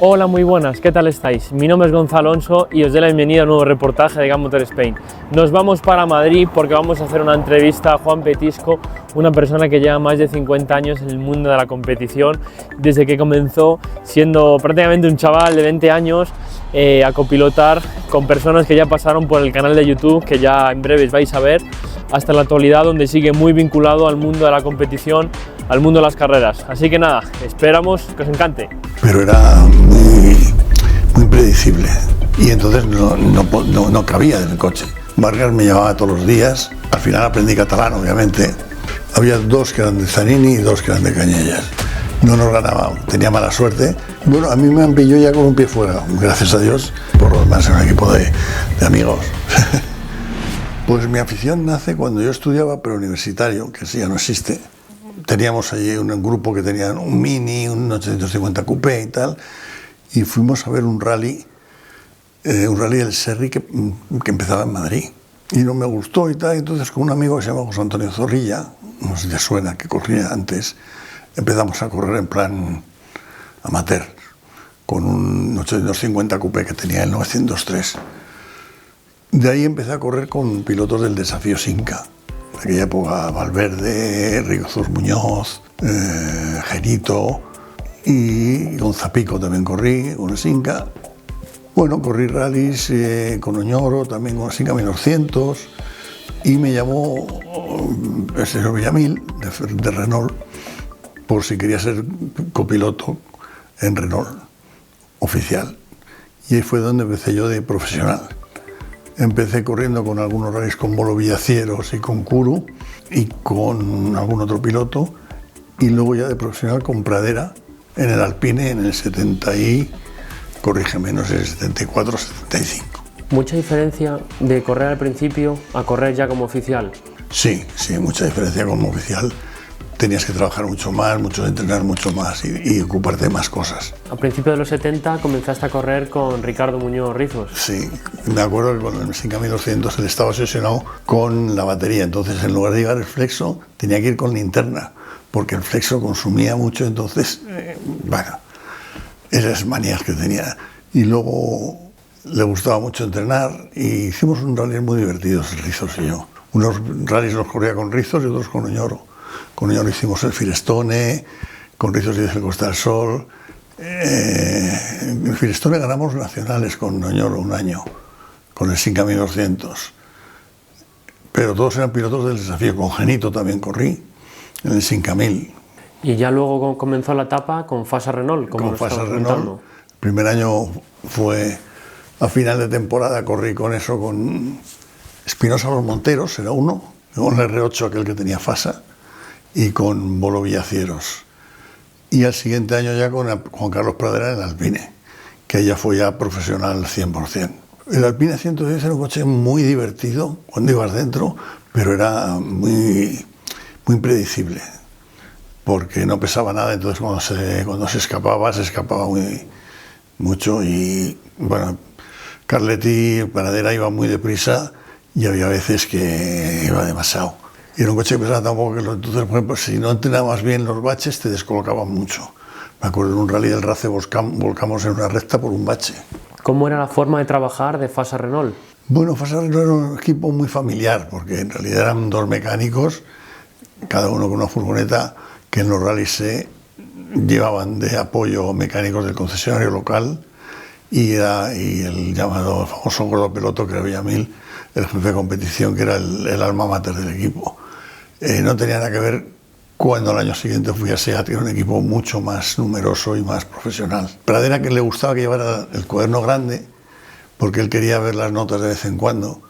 Hola, muy buenas, ¿qué tal estáis? Mi nombre es Gonzalo Alonso y os doy la bienvenida a un nuevo reportaje de GAN Motor Spain. Nos vamos para Madrid porque vamos a hacer una entrevista a Juan Petisco, una persona que lleva más de 50 años en el mundo de la competición, desde que comenzó siendo prácticamente un chaval de 20 años a copilotar con personas que ya pasaron por el canal de YouTube, que ya en breves vais a ver, hasta la actualidad, donde sigue muy vinculado al mundo de la competición, al mundo de las carreras. Así que nada, esperamos que os encante. Pero era muy predecible y entonces no cabía en el coche. Vargas me llamaba todos los días, al final aprendí catalán, obviamente. Había dos que eran de Zanini y dos que eran de Cañellas. No nos ganaban, tenía mala suerte. Bueno, a mí me han pillado ya con un pie fuera, gracias a Dios. Por lo demás, era un equipo de amigos. Pues mi afición nace cuando yo estudiaba preuniversitario, que sí, ya no existe. Teníamos allí un grupo que tenía un Mini, un 850 Coupé y tal, y fuimos a ver un rally del Serri que empezaba en Madrid. Y no me gustó y tal, entonces con un amigo que se llama José Antonio Zorrilla, no sé si te suena, que corría antes, empezamos a correr en plan amateur, con un 850 Coupé que tenía el 903. De ahí empecé a correr con pilotos del Desafío Sinca. En aquella época Valverde, Rigozur Muñoz, Genito y con Zapico también corrí, con el Sinca. Bueno, corrí rallies con Oñoro, también con el Sinca 1900 y me llamó el señor Villamil de Renault por si quería ser copiloto en Renault oficial. Y ahí fue donde empecé yo de profesional. Empecé corriendo con algunos rallies con Bolo Villacieros y con Kuru y con algún otro piloto, y luego ya de profesional con Pradera en el Alpine en el 70 y, corrígeme, no sé, el 74 75. ¿Mucha diferencia de correr al principio a correr ya como oficial? Sí, mucha diferencia como oficial. Tenías que trabajar mucho más, entrenar mucho más y ocuparte de más cosas. A principios de los 70 comenzaste a correr con Ricardo Muñoz Rizos. Sí, me acuerdo que con el Sinca 1200 él estaba obsesionado con la batería, entonces en lugar de llevar el flexo tenía que ir con linterna, porque el flexo consumía mucho, entonces, bueno, esas manías que tenía. Y luego le gustaba mucho entrenar y hicimos unos rallies muy divertidos, Rizos y yo. Unos rallies los corría con Rizos y otros con Oñoro. Con Oñoro hicimos el Firestone, con Rizos y el Costa del Sol. En el Firestone ganamos nacionales con Oñoro un año, con el Sinca 1200. Pero todos eran pilotos del Desafío. Con Genito también corrí, en el Sinca 1000. Y ya luego comenzó la etapa con Fasa Renault. Con Fasa Renault. El primer año fue a final de temporada, corrí con eso, con Espinosa Los Monteros, era uno, con el R8, aquel que tenía Fasa, y con Bolo Villacieros. Y al siguiente año ya con Juan Carlos Pradera en el Alpine, que ya fue ya profesional 100%. El Alpine 110 era un coche muy divertido cuando ibas dentro, pero era muy predecible, porque no pesaba nada, entonces cuando se escapaba muy mucho. Y bueno, Carletti, Pradera iba muy deprisa y había veces que iba demasiado. Y era un coche que pesaba tan poco que entonces, por ejemplo, si no entrenabas bien los baches, te descolocaban mucho. Me acuerdo en un rally del RACE volcamos en una recta por un bache. ¿Cómo era la forma de trabajar de Fasa Renault? Bueno, Fasa Renault era un equipo muy familiar, porque en realidad eran dos mecánicos, cada uno con una furgoneta, que en los rallies se llevaban de apoyo mecánicos del concesionario local, y el llamado famoso gordo piloto, que era Villamil, el jefe de competición, que era el alma mater del equipo. No tenía nada que ver cuando al año siguiente fui a SEAT, que era un equipo mucho más numeroso y más profesional. Pradera, que le gustaba que llevara el cuaderno grande, porque él quería ver las notas de vez en cuando,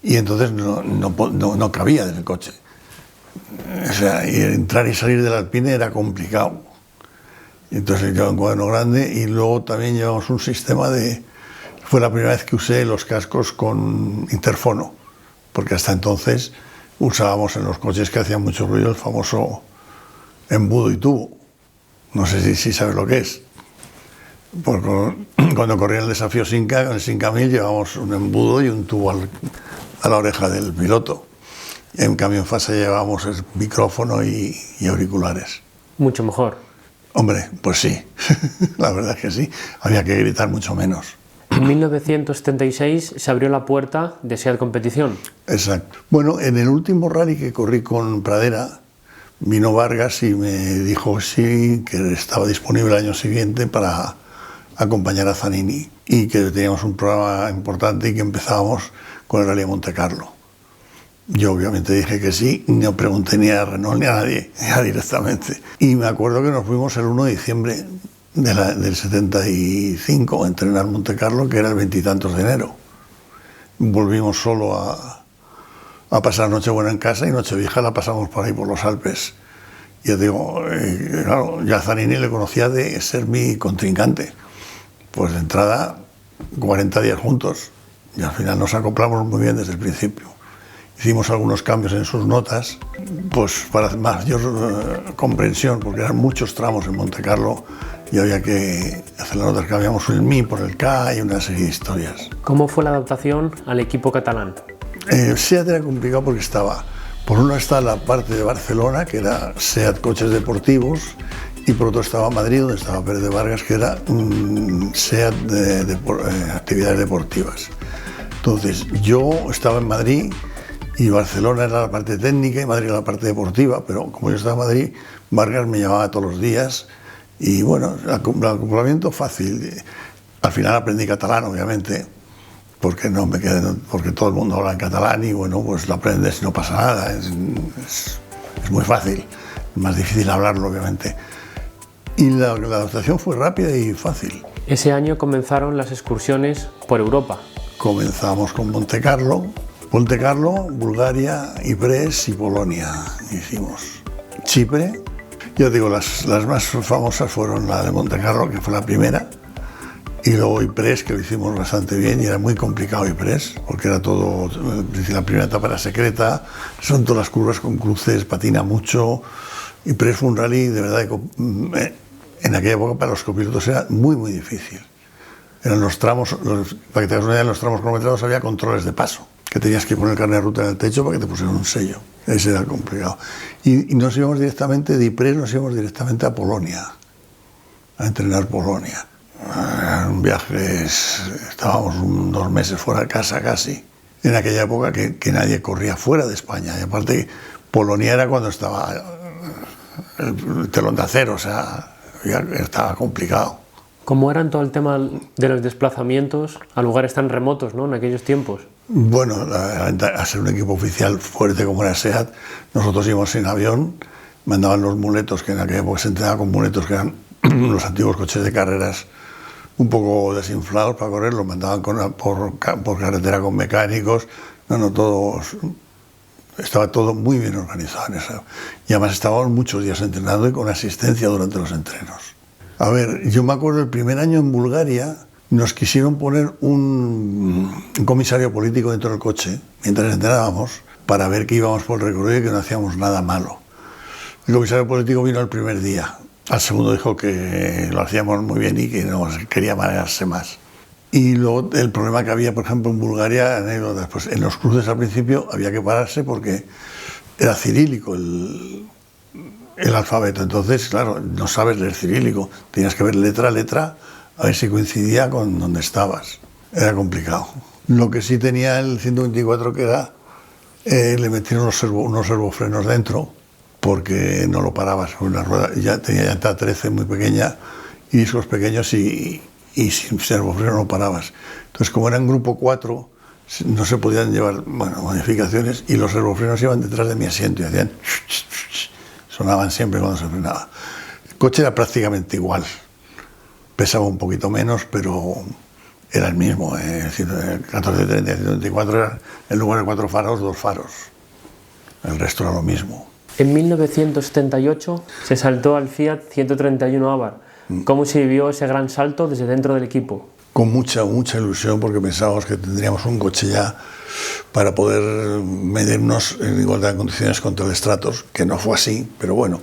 y entonces no cabía en el coche. O sea, y entrar y salir del Alpine era complicado. Entonces llevaba un cuaderno grande, y luego también llevamos un sistema de... Fue la primera vez que usé los cascos con interfono, porque hasta entonces usábamos en los coches que hacían mucho ruido el famoso embudo y tubo. No sé si sabes lo que es. Porque cuando corría el Desafío Sinca, con el Sinca 1000 llevábamos un embudo y un tubo a la oreja del piloto. En cambio en Fasa llevábamos el micrófono y auriculares. Mucho mejor. Hombre, pues sí, la verdad es que sí, había que gritar mucho menos. En 1976 se abrió la puerta de SEAT Competición. Exacto. Bueno, en el último rally que corrí con Pradera, vino Vargas y me dijo sí, que estaba disponible el año siguiente para acompañar a Zanini y que teníamos un programa importante y que empezábamos con el Rally de Monte Carlo. Yo obviamente dije que sí, no pregunté ni a Renault ni a nadie, ya directamente. Y me acuerdo que nos fuimos el 1 de diciembre del 75 a entrenar Monte Carlo, que era el 20 y tantos de enero. Volvimos solo a pasar Nochebuena en casa y Nochevieja la pasamos por ahí por los Alpes. Y yo digo, claro, ya a Zanini le conocía de ser mi contrincante. Pues de entrada, 40 días juntos. Y al final nos acoplamos muy bien desde el principio. Hicimos algunos cambios en sus notas, pues para mayor comprensión, porque eran muchos tramos en Monte Carlo y había que hacer las notas, cambiamos el Mi por el K y una serie de historias. ¿Cómo fue la adaptación al equipo catalán? SEAT era complicado porque estaba, por una está la parte de Barcelona, que era SEAT Coches Deportivos, y por otro estaba Madrid, donde estaba Pérez de Vargas, que era SEAT de actividades deportivas. Entonces, yo estaba en Madrid y Barcelona era la parte técnica y Madrid era la parte deportiva, pero como yo estaba en Madrid, Vargas me llamaba todos los días y bueno, el acoplamiento fácil. Al final aprendí catalán, obviamente, porque porque todo el mundo habla en catalán y bueno, pues lo aprendes y no pasa nada, es muy fácil, es más difícil hablarlo, obviamente. Y la adaptación fue rápida y fácil. Ese año comenzaron las excursiones por Europa. Comenzamos con Monte Carlo, Bulgaria, Ypres y Polonia hicimos. Chipre, yo digo, las más famosas fueron la de Monte Carlo, que fue la primera, y luego Ypres, que lo hicimos bastante bien, y era muy complicado Ypres, porque era todo, la primera etapa era secreta, son todas las curvas con cruces, patina mucho. Ypres fue un rally, de verdad, en aquella época para los copilotos era muy difícil. Eran los tramos, para que te hagas una idea, en los tramos cronometrados había controles de paso, que tenías que poner carne de ruta en el techo para que te pusieran un sello. Ese era complicado. Y nos íbamos directamente, de Ypres nos íbamos directamente a Polonia, a entrenar Polonia. Eran viajes, estábamos 2 meses fuera de casa casi. En aquella época que nadie corría fuera de España. Y aparte, Polonia era cuando estaba el telón de acero, o sea, ya estaba complicado. ¿Cómo eran todo el tema de los desplazamientos a lugares tan remotos, ¿no?, en aquellos tiempos? Bueno, a ser un equipo oficial fuerte como era SEAT, nosotros íbamos en avión, mandaban los muletos, que en aquella época se entrenaba con muletos que eran los antiguos coches de carreras un poco desinflados para correr, los mandaban por carretera con mecánicos, estaba todo muy bien organizado en eso. Y además estábamos muchos días entrenando y con asistencia durante los entrenos. A ver, yo me acuerdo el primer año en Bulgaria nos quisieron poner un comisario político dentro del coche mientras entrenábamos para ver que íbamos por el recorrido y que no hacíamos nada malo. El comisario político vino el primer día, al segundo dijo que lo hacíamos muy bien y que no quería marearse más. Y luego el problema que había, por ejemplo, en Bulgaria, anécdotas, pues en los cruces al principio había que pararse porque era cirílico el alfabeto, entonces, claro, no sabes leer cirílico, tenías que ver letra a letra a ver si coincidía con donde estabas. Era complicado. Lo que sí tenía el 124 que era, le metieron unos servofrenos dentro, porque no lo parabas con una rueda, ya tenía llanta 13 muy pequeña y discos pequeños y sin servofreno no parabas. Entonces, como era en grupo 4, no se podían llevar modificaciones y los servofrenos iban detrás de mi asiento y hacían... sonaban siempre cuando se frenaba. El coche era prácticamente igual, pesaba un poquito menos, pero era el mismo. Es decir, el 1430 y el 124 era, en lugar de 4 faros, 2 faros. El resto era lo mismo. En 1978 se saltó al Fiat 131 Abarth. ¿Cómo se vivió ese gran salto desde dentro del equipo? Con mucha ilusión, porque pensábamos que tendríamos un coche ya para poder medirnos en igualdad de condiciones contra el Stratos, que no fue así, pero bueno,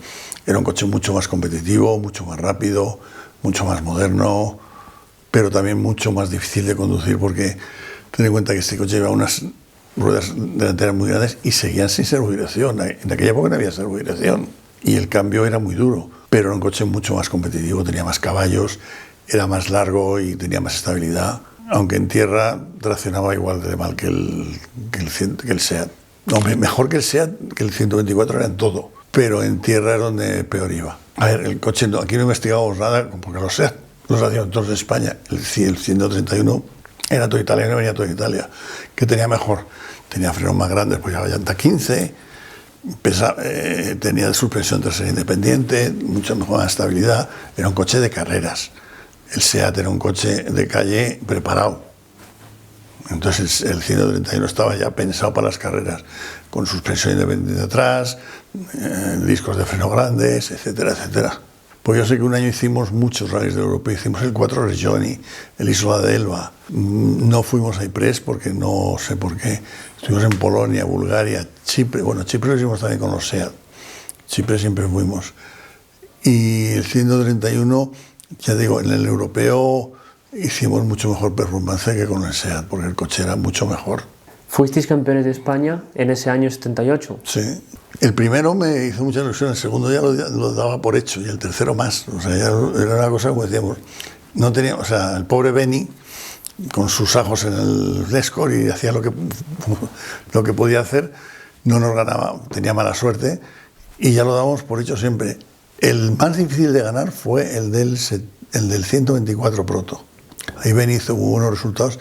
era un coche mucho más competitivo, mucho más rápido, mucho más moderno, pero también mucho más difícil de conducir, porque ten en cuenta que este coche lleva unas ruedas delanteras muy grandes y seguían sin servodirección. En aquella época no había servodirección y el cambio era muy duro. pero era un coche mucho más competitivo, tenía más caballos, era más largo y tenía más estabilidad, aunque en tierra traccionaba igual de mal que el SEAT. No, mejor que el SEAT, que el 124 era en todo, pero en tierra es donde peor iba. A ver, el coche, aquí no investigamos nada, porque los SEAT los hacían todos de España. El 131 era todo italiano y venía todo de Italia. ¿Qué tenía mejor? Tenía frenos más grandes, pues llevaba llanta 15, tenía suspensión trasera independiente, mucha mejor estabilidad. Era un coche de carreras. El SEAT era un coche de calle preparado. Entonces el 131 estaba ya pensado para las carreras, con suspensión independiente atrás, discos de freno grandes, etcétera, etcétera. Pues yo sé que un año hicimos muchos rallies de Europa, hicimos el 4 Regioni, el Isola d'Elba. No fuimos a Ypres porque no sé por qué. Estuvimos en Polonia, Bulgaria, Chipre. Bueno, Chipre lo hicimos también con los SEAT. Chipre siempre fuimos. Y el 131, ya digo, en el europeo hicimos mucho mejor performance que con el SEAT, porque el coche era mucho mejor. ¿Fuisteis campeones de España en ese año 78? Sí. El primero me hizo mucha ilusión, el segundo ya lo daba por hecho, y el tercero más. O sea, ya era una cosa como decíamos. No tenía, o sea, el pobre Benny, con sus ajos en el Escort y hacía lo que podía hacer, no nos ganaba, tenía mala suerte, y ya lo dábamos por hecho siempre. El más difícil de ganar fue el del 124 Proto. Ahí Benny hizo buenos resultados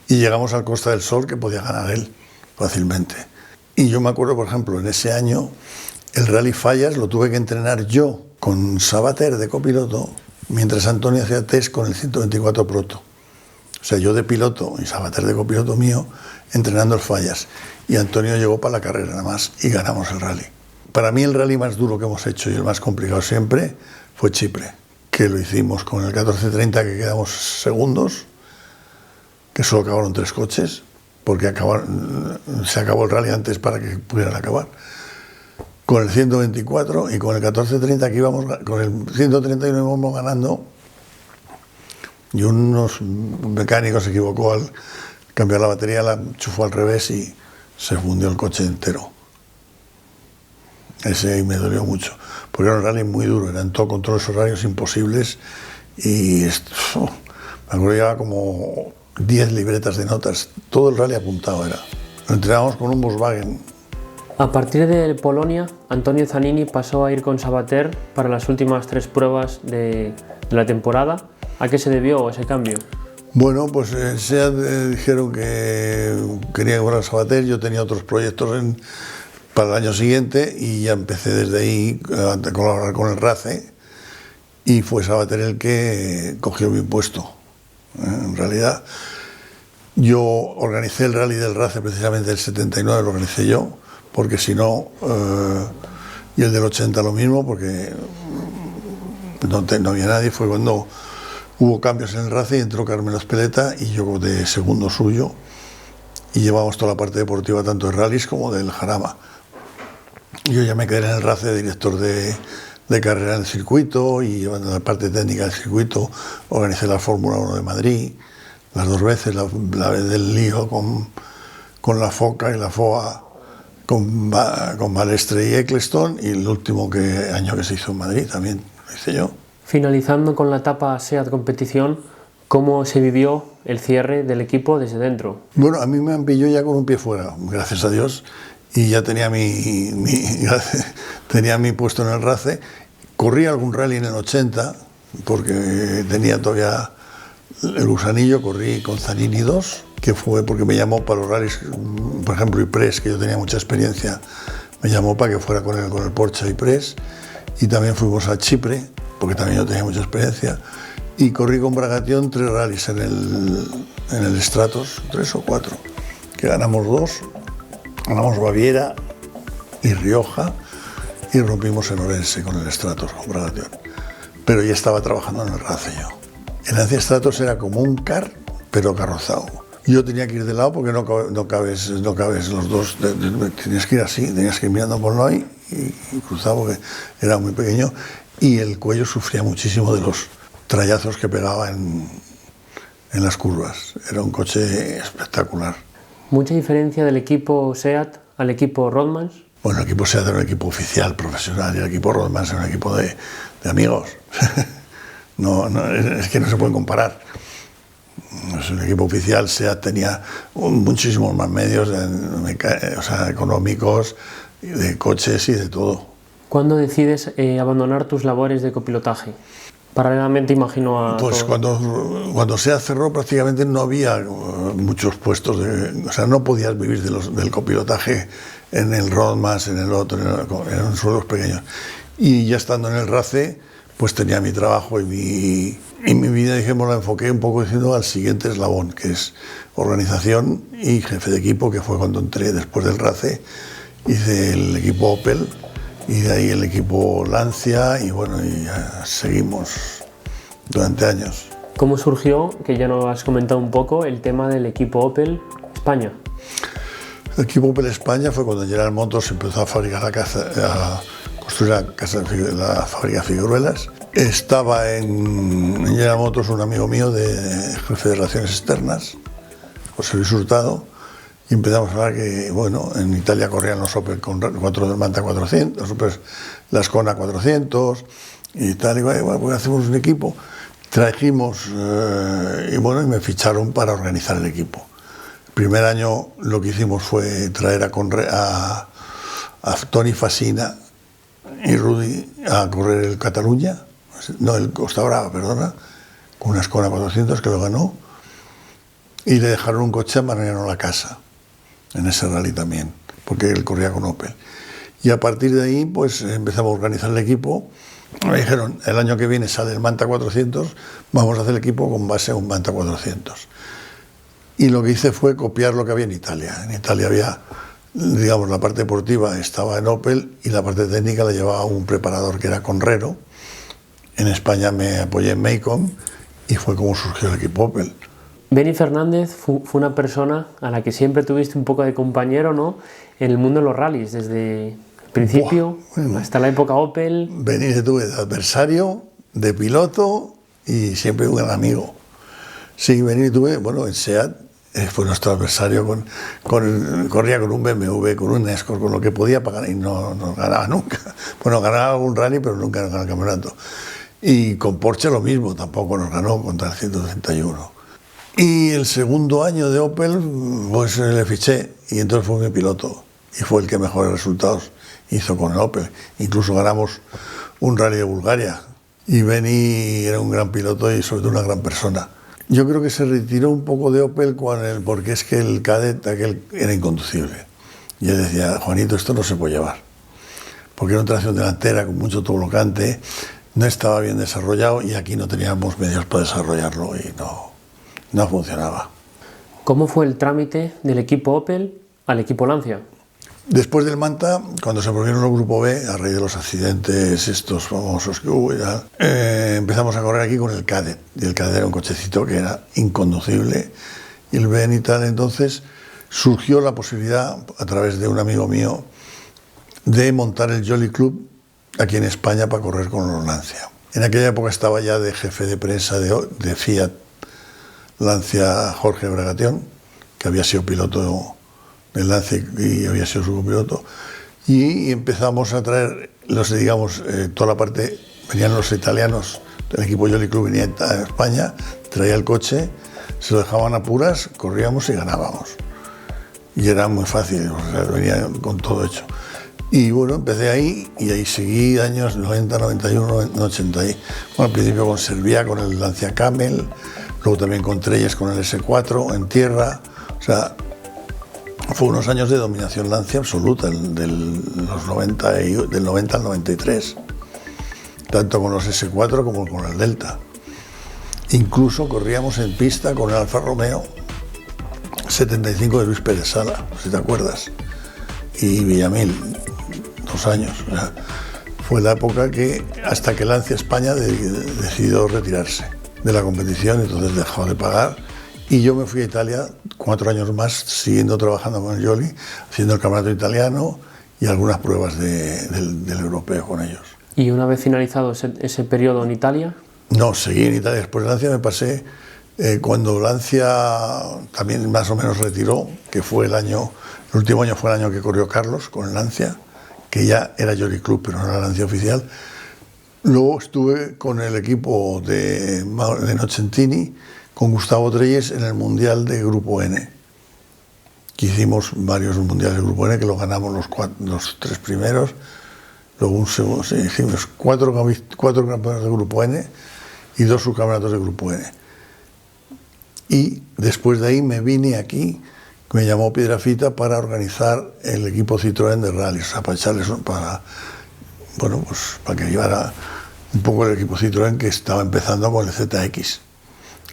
y llegamos al Costa del Sol, que podía ganar él fácilmente. Y yo me acuerdo, por ejemplo, en ese año, el Rally Fallas lo tuve que entrenar yo con Sabater de copiloto, mientras Antonio hacía test con el 124 Proto. O sea, yo de piloto y Sabater de copiloto mío, entrenando el Fallas. Y Antonio llegó para la carrera nada más y ganamos el rally. Para mí el rally más duro que hemos hecho y el más complicado siempre fue Chipre, que lo hicimos con el 1430, que quedamos segundos, que solo acabaron 3 coches, porque se acabó el rally antes para que pudieran acabar. Con el 124 y con el 1430 que íbamos, con el 131 íbamos ganando, y unos mecánicos se equivocó al cambiar la batería, la enchufó al revés y se fundió el coche entero. Ese me dolió mucho, porque era un rally muy duro, eran todo con todos esos horarios imposibles, y me acuerdo que llevaba como 10 libretas de notas, todo el rally apuntado era. Lo entrenábamos con un Volkswagen. A partir de Polonia, Antonio Zanini pasó a ir con Sabater para las últimas 3 pruebas de la temporada. ¿A qué se debió ese cambio? Bueno, pues SEAT dijeron que quería que fuera Sabater, yo tenía otros proyectos para el año siguiente y ya empecé desde ahí a colaborar con el RACE, y fue Sabater el que cogió mi puesto. En realidad, yo organicé el rally del RACE, precisamente el 79 lo organicé yo, porque si no, y el del 80 lo mismo, porque no había nadie. Fue cuando hubo cambios en el RACE y entró Carmelo Espeleta y yo de segundo suyo, y llevamos toda la parte deportiva tanto de rallies como del Jarama. Yo ya me quedé en el RACE de director de carrera en el circuito, y llevando la parte técnica del circuito, organicé la Fórmula 1 de Madrid las 2 veces, la vez del lío con la FOCA y la FOA, con Balestre y Eccleston, y el último año que se hizo en Madrid también lo hice yo. Finalizando con la etapa SEAT competición, ¿cómo se vivió el cierre del equipo desde dentro? Bueno, a mí me han pillado ya con un pie fuera, gracias a Dios, y ya tenía tenía mi puesto en el RACE. Corrí algún rally en el 80, porque tenía todavía el gusanillo. Corrí con Zanini 2, que fue porque me llamó para los rallies, por ejemplo, Ypres, que yo tenía mucha experiencia, me llamó para que fuera con el Porsche Ypres, y también fuimos a Chipre, porque también yo tenía mucha experiencia, y corrí con Bragation 3 rallies en el Stratos, 3 o 4, que ganamos 2, ganamos Baviera y Rioja, y rompimos en Orense con el Stratos, con Bragation. Pero ya estaba trabajando en el RACE yo. El Lancia Stratos era como un car, pero carrozado. Yo tenía que ir de lado porque no cabes los dos, tenías que ir así, tenías que ir mirando por lo ahí y cruzar porque era muy pequeño, y el cuello sufría muchísimo de los trayazos que pegaba en las curvas. Era un coche espectacular. ¿Mucha diferencia del equipo SEAT al equipo Rothmans? Bueno, el equipo SEAT era un equipo oficial, profesional, y el equipo Rothmans era un equipo de de amigos. Es que no se pueden comparar. Es un equipo oficial, SEAT tenía muchísimos más medios, económicos, de coches y de todo. ¿Cuándo decides abandonar tus labores de copilotaje? Paralelamente, imagino a... Pues cuando SEAT cerró prácticamente no había muchos puestos, no podías vivir del copilotaje en el Roadmaster, en el otro, eran sueldos pequeños. Y ya estando en el RACE, pues tenía mi trabajo y mi vida, dijimos, la enfoqué un poco diciendo al siguiente eslabón, que es organización y jefe de equipo, que fue cuando entré después del RACE. Hice el equipo Opel y de ahí el equipo Lancia y bueno, y ya seguimos durante años. ¿Cómo surgió, que ya nos has comentado un poco, el tema del equipo Opel España? El equipo Opel España fue cuando General Motors empezó a fabricar construir la fábrica de Figueruelas. Estaba en General Motors un amigo mío, jefe de relaciones externas, José Luis Hurtado, y empezamos a hablar que, bueno, en Italia corrían los Opel con 4 del Manta 400, las Kona 400 y tal, y bueno, pues hacemos un equipo. Trajimos, y bueno, y me ficharon para organizar el equipo. El primer año lo que hicimos fue traer a Toni Fasina y Rudy a correr el Cataluña, no, el Costa Brava, perdona, con una Kona 400 que lo ganó, y le dejaron un coche a Mariano Lacasa, en ese rally también, porque él corría con Opel. Y a partir de ahí, pues empezamos a organizar el equipo. Me dijeron, el año que viene sale el Manta 400, vamos a hacer el equipo con base a un Manta 400. Y lo que hice fue copiar lo que había en Italia. En Italia había, digamos, la parte deportiva estaba en Opel y la parte técnica la llevaba un preparador que era Conrero. En España me apoyé en Meicom y fue como surgió el equipo Opel. Beni Fernández fue una persona a la que siempre tuviste un poco de compañero, ¿no?, en el mundo de los rallies, desde el principio hasta la época Opel. Beni le tuve de adversario, de piloto y siempre un gran amigo. Sí, Beni tuve, bueno, en SEAT fue nuestro adversario, corría con un BMW, con un Escort, con lo que podía pagar y no ganaba nunca. Bueno, ganaba algún rally, pero nunca ganaba el campeonato. Y con Porsche lo mismo, tampoco nos ganó contra el 131. Y el segundo año de Opel, pues le fiché y entonces fue mi piloto y fue el que mejores resultados hizo con el Opel. Incluso ganamos un rally de Bulgaria y Beni era un gran piloto y sobre todo una gran persona. Yo creo que se retiró un poco de Opel porque es que el Kadett aquel era inconducible. Y él decía, Juanito, esto no se puede llevar, porque era una tracción delantera con mucho autoblocante, no estaba bien desarrollado y aquí no teníamos medios para desarrollarlo y no funcionaba. ¿Cómo fue el trámite del equipo Opel al equipo Lancia? Después del Manta, cuando se volvieron el grupo B, a raíz de los accidentes estos famosos que hubo, empezamos a correr aquí con el Kadett. Y el Kadett era un cochecito que era inconducible. Y el Ben y tal, entonces surgió la posibilidad, a través de un amigo mío, de montar el Jolly Club aquí en España para correr con los Lancia. En aquella época estaba ya de jefe de prensa de Fiat Lancia Jorge Bragatión, que había sido piloto del Lancia y había sido su copiloto, y empezamos a traer toda la parte, venían los italianos del equipo Jolly Club, venía a España, traía el coche, se lo dejaban a puras, corríamos y ganábamos. Y era muy fácil, venía con todo hecho. Y bueno, empecé ahí y ahí seguí años 90, 91, 80. Bueno, al principio con Serviá, con el Lancia Camel, luego también con Treyes, con el S4 en tierra. O sea, fue unos años de dominación Lancia absoluta, del 90 al 93, tanto con los S4 como con el Delta. Incluso corríamos en pista con el Alfa Romeo 75 de Luis Pérez Sala, si te acuerdas, y Villamil, 2 años. O sea, fue la época que, hasta que Lancia España decidió retirarse de la competición, entonces dejó de pagar. Y yo me fui a Italia 4 años más, siguiendo trabajando con el Jolly, haciendo el campeonato italiano y algunas pruebas del europeo con ellos. ¿Y una vez finalizado ese periodo en Italia? No, seguí en Italia. Después de Lancia me pasé, cuando Lancia también más o menos retiró, que fue el último año fue el año que corrió Carlos con el Lancia, que ya era Jolly Club, pero no era Lancia oficial. Luego estuve con el equipo de Nocentini, con Gustavo Trelles, en el Mundial de Grupo N. Que hicimos varios mundiales de Grupo N, que lo ganamos los 3 primeros. Luego hicimos 4 campeonatos de Grupo N y 2 subcampeonatos de Grupo N. Y después de ahí me vine aquí, me llamó Piedrafita para organizar el equipo Citroën de rallies, o sea, para echarles para que llevara un poco el equipo Citroën, que estaba empezando con el ZX.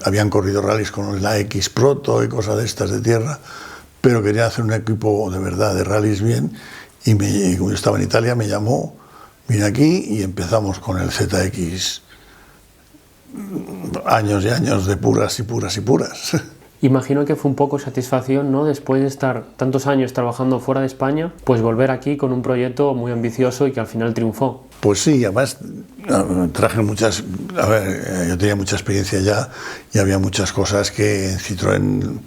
Habían corrido rallies con la X Proto y cosas de estas de tierra, pero querían hacer un equipo de verdad de rallies bien, y como yo estaba en Italia, me llamó, vine aquí y empezamos con el ZX. Años y años de puras y puras y puras. Imagino que fue un poco satisfacción, ¿no? Después de estar tantos años trabajando fuera de España, pues volver aquí con un proyecto muy ambicioso y que al final triunfó. Pues sí, además traje muchas... A ver, yo tenía mucha experiencia ya y había muchas cosas que en Citroën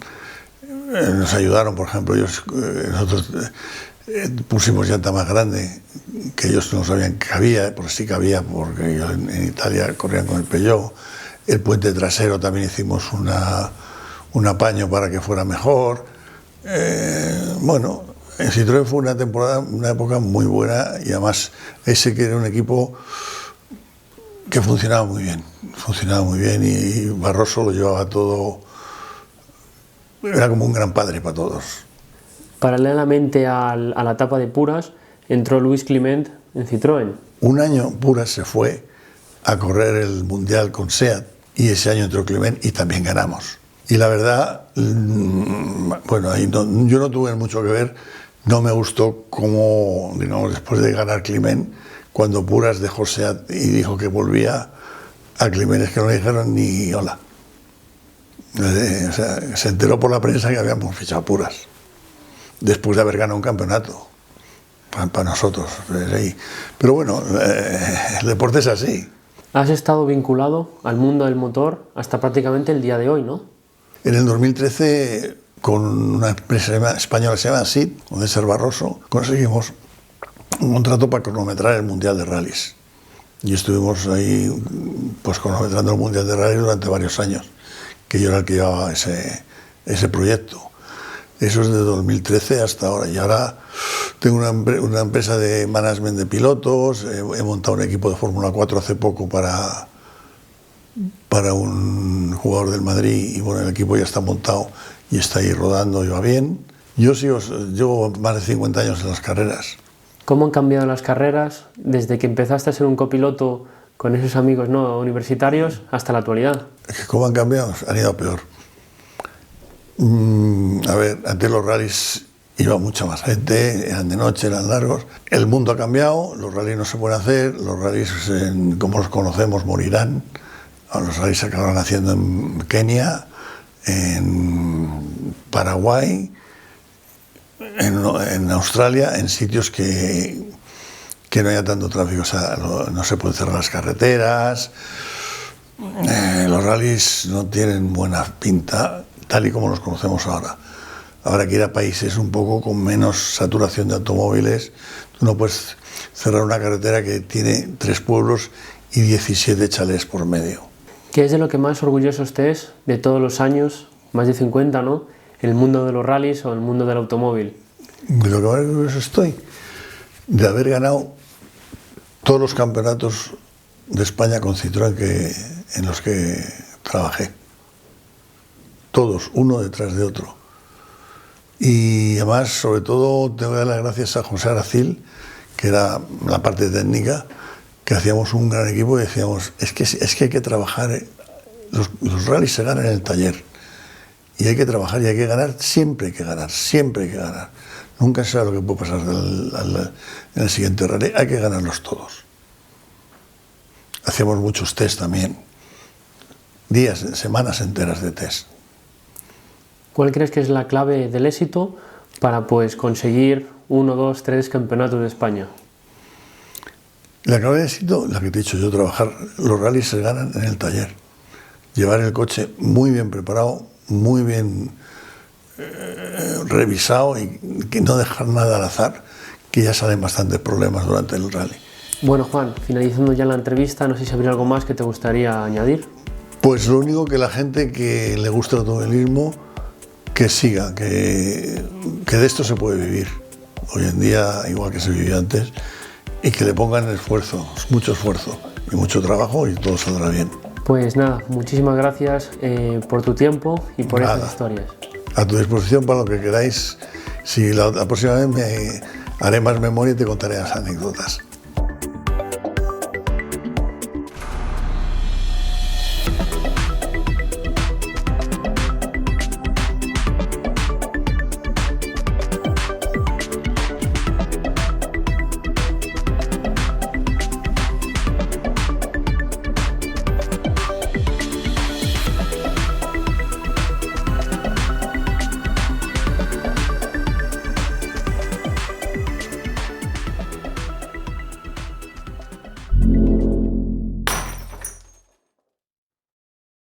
nos ayudaron. Por ejemplo, nosotros pusimos llanta más grande, que ellos no sabían que cabía, pero sí cabía, porque ellos en Italia corrían con el Peugeot. El puente trasero también hicimos un apaño para que fuera mejor. Bueno, en Citroën fue una época muy buena, y además ese que era un equipo que funcionaba muy bien, y Barroso lo llevaba todo, era como un gran padre para todos. Paralelamente a la etapa de Puras, entró Luis Climent en Citroën. Un año Puras se fue a correr el Mundial con SEAT, y ese año entró Climent y también ganamos. Y la verdad, bueno, ahí yo no tuve mucho que ver, no me gustó cómo, digamos, después de ganar Climent, cuando Puras dejó SEAT y dijo que volvía a Climent, es que no le dijeron ni hola. O sea, se enteró por la prensa que habíamos fichado Puras, después de haber ganado un campeonato, para nosotros. Pero bueno, el deporte es así. Has estado vinculado al mundo del motor hasta prácticamente el día de hoy, ¿no? En el 2013, con una empresa española que se llama SID, con César Barroso, conseguimos un contrato para cronometrar el Mundial de Rallys. Y estuvimos ahí, pues, cronometrando el Mundial de Rallys durante varios años, que yo era el que llevaba ese proyecto. Eso es de 2013 hasta ahora. Y ahora tengo una empresa de management de pilotos, he montado un equipo de Fórmula 4 hace poco para un jugador del Madrid, y bueno, el equipo ya está montado y está ahí rodando y va bien. Yo llevo más de 50 años en las carreras. ¿Cómo han cambiado las carreras desde que empezaste a ser un copiloto con esos amigos, ¿no?, universitarios hasta la actualidad? ¿Cómo han cambiado? Han ido a peor. A ver, antes los rallies iba mucha más gente, eran de noche, eran largos. El mundo ha cambiado, los rallies no se pueden hacer, los rallies como los conocemos morirán. Los rallies se acabarán haciendo en Kenia, en Paraguay, en Australia, en sitios que no haya tanto tráfico, o sea, no se pueden cerrar las carreteras. Los rallies no tienen buena pinta, tal y como los conocemos ahora. Habrá que ir a países un poco con menos saturación de automóviles. Tú no puedes cerrar una carretera que tiene 3 pueblos y 17 chalés por medio. ¿Qué es de lo que más orgulloso estés de todos los años, más de 50, ¿no?, en el mundo de los rallies o el mundo del automóvil? De lo que más orgulloso estoy, de haber ganado todos los campeonatos de España con Citroën en los que trabajé. Todos, uno detrás de otro. Y además, sobre todo, tengo que dar las gracias a José Aracil, que era la parte técnica, que hacíamos un gran equipo y decíamos, es que hay que trabajar, los rallies se ganan en el taller, y hay que trabajar y hay que ganar, siempre hay que ganar, siempre hay que ganar. Nunca se sabe lo que puede pasar en el siguiente rally, hay que ganarlos todos. Hacíamos muchos test también, días, semanas enteras de test. ¿Cuál crees que es la clave del éxito para, pues, conseguir 1, 2, 3 campeonatos de España? La clave de éxito, la que te he dicho yo, trabajar. Los rallies se ganan en el taller. Llevar el coche muy bien preparado, muy bien revisado, y que no dejar nada al azar, que ya salen bastantes problemas durante el rally. Bueno, Juan, finalizando ya la entrevista, no sé si habría algo más que te gustaría añadir. Pues lo único, que la gente que le gusta el automovilismo, que siga, que de esto se puede vivir. Hoy en día, igual que se vivía antes, y que le pongan esfuerzo, mucho esfuerzo y mucho trabajo, y todo saldrá bien. Pues nada, muchísimas gracias por tu tiempo y por estas historias. A tu disposición para lo que queráis. Si la próxima vez haré más memoria y te contaré las anécdotas.